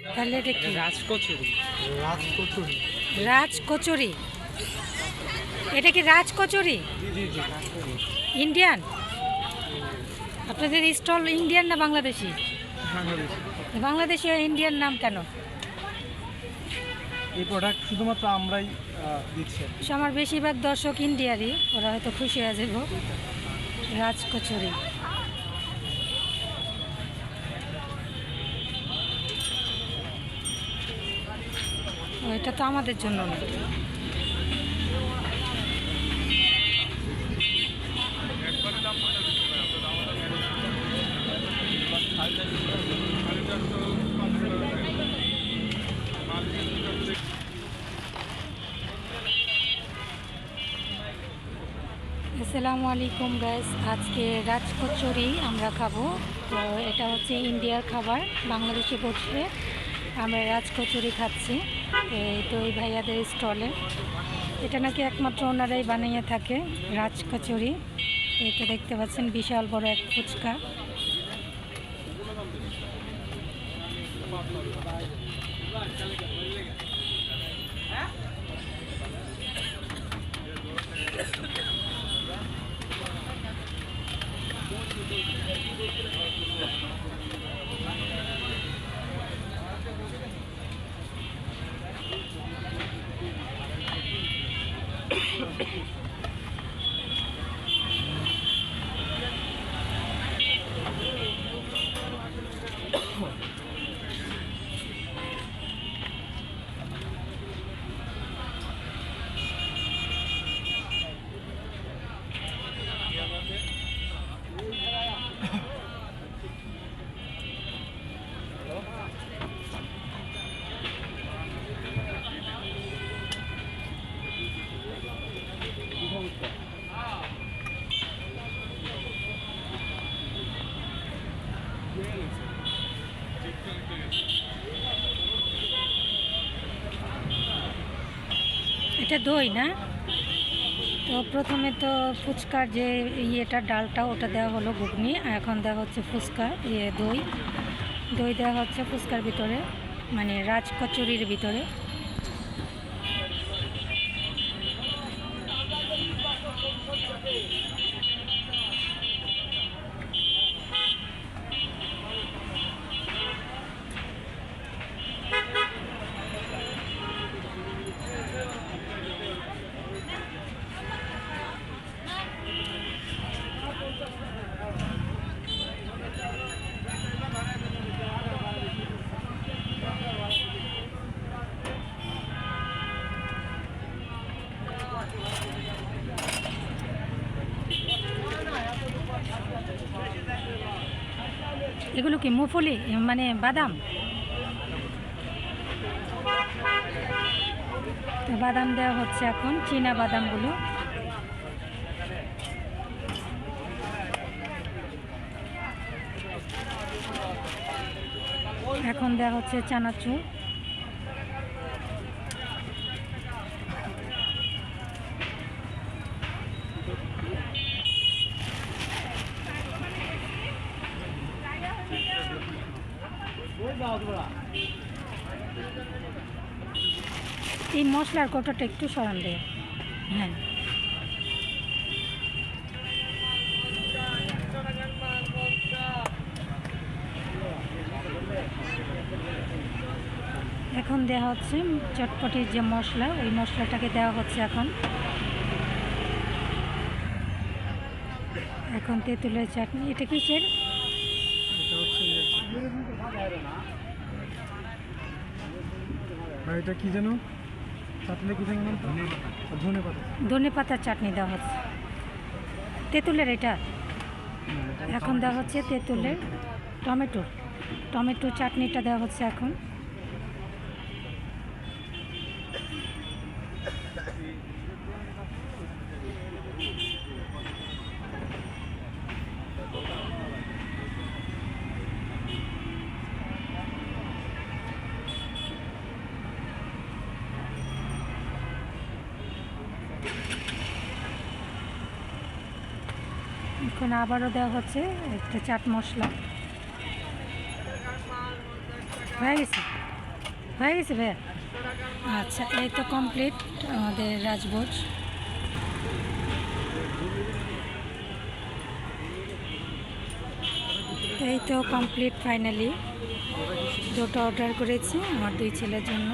তাহলে এটা কি? রাজকচুরি। রাজকচুরি। রাজকচুরি, এটা কি রাজকচুরি? জি জি জি, রাজকচুরি। ইন্ডিয়ান? আপনাদের স্টল ইন্ডিয়ান না বাংলাদেশি? বাংলাদেশি। বাংলাদেশি আর ইন্ডিয়ান নাম কেন? এই প্রোডাক্ট শুধুমাত্র আমরাই দিচ্ছি। আমার বেশিরভাগ দর্শক ইন্ডিয়ারই, ওরা হয়তো খুশি হয়ে যাব। রাজকচুরি, এটা তো আমাদের জন্য না। আসসালামু আলাইকুম গাইস, আজকে রাজকচুরি আমরা খাবো। তো এটা হচ্ছে ইন্ডিয়ার খাবার, বাংলাদেশে বসে আমরা রাজকচুরি খাচ্ছি। তো এই ভাইয়াদের স্টলে এটা নাকি একমাত্র ওনারাই বানিয়ে থাকে রাজকচুরি। এই তো দেখতে পাচ্ছেন বিশাল বড় এক ফুচকা। এটা দই না? তো প্রথমে তো ফুচকার যে ইয়েটা ডালটা ওটা দেওয়া হলো ঘুগনি, আর এখন দেওয়া হচ্ছে ফুচকা দই। দই দেওয়া হচ্ছে ফুচকার ভিতরে, মানে রাজকচুরির ভিতরে। এগুলো কি মুফলি, মানে বাদাম? তো বাদাম দেওয়া হচ্ছে এখন, চীনা বাদামগুলো। এখন দেওয়া হচ্ছে চানাচুর। এই মশলার কৌটাটা একটু সরান দেয়। হ্যাঁ, এখন দেওয়া হচ্ছে চটপটির যে মশলা, ওই মশলাটাকে দেওয়া হচ্ছে এখন। এখন তেঁতুলের চাটনি। এটা কিসের? এটা হচ্ছে এটা কি যেন চাটনি, কি যেন নাম? ধনে পাতা। ধনে পাতার চাটনি দেওয়া হচ্ছে। তেঁতুলের এটা এখন দেওয়া হচ্ছে, তেঁতুলের টমেটো চাটনিটা দেওয়া হচ্ছে এখন। এখন আবারও দেওয়া হচ্ছে একটা চাট মশলা। হয়ে গেছে। হয়ে গেছে ভাইয়া? আচ্ছা, এই তো কমপ্লিট আমাদের রাজভোজ। এই তো কমপ্লিট ফাইনালি। দুটো অর্ডার করেছি আমার 2 ছেলের জন্য।